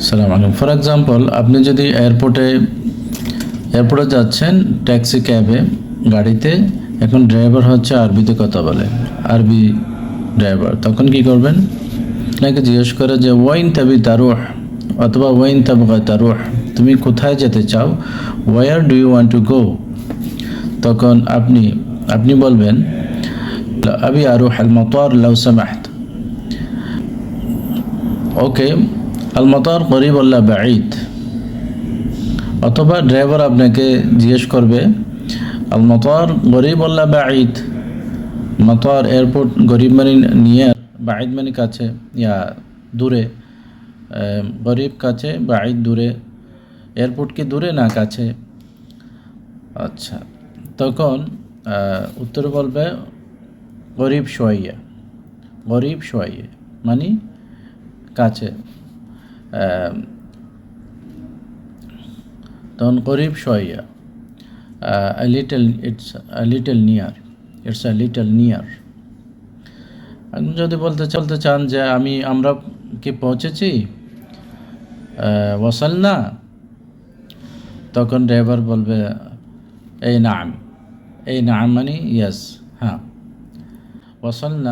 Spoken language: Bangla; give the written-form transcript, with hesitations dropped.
আসসালামু আলাইকুম। ফর এক্সাম্পল, আপনি যদি এয়ারপোর্টে যাচ্ছেন ট্যাক্সি ক্যাবে গাড়িতে, এখন ড্রাইভার হচ্ছে আরবিতে কথা বলে, আরবি ড্রাইভার, তখন কি করবেন? আপনাকে জিজ্ঞেস করে যে ওয়াইন তাবি তারুহ অথবা ওয়াইন তাবগা তারুহ, তুমি কোথায় যেতে চাও, where do you want to go. তখন আপনি বলবেন আবি আরুহ আল মতার লাউ সামাহত। ওকে, আল মতার করিব আল্লাহ বাঈদ। অথবা ড্রাইভার আপনাকে জিজ্ঞেস করবে আল মতার গরিব আল্লাহ বাঈদ। মতার এয়ারপোর্ট, গরিব মানে নিয়ার, বাঈদ মানে কাছে, ইয়া দূরে। গরিব কাছে, বাঈদ দূরে। এয়ারপোর্ট কি দূরে না কাছে? আচ্ছা, তখন উত্তর বলবে গরিব শোয়াইয়া। গরিব শোয়াইয়া মানে কাছে। তখন গরিব শোয়াইয়া, a little, it's a little near, it's a little near। আপনি যদি বলতে চান যে আমরা কি পৌঁছেছি, ওয়াসালনা, তখন ড্রাইভার বলবে এই নাম। এই নাম মানে ইয়েস, হ্যাঁ, ওয়াসালনা।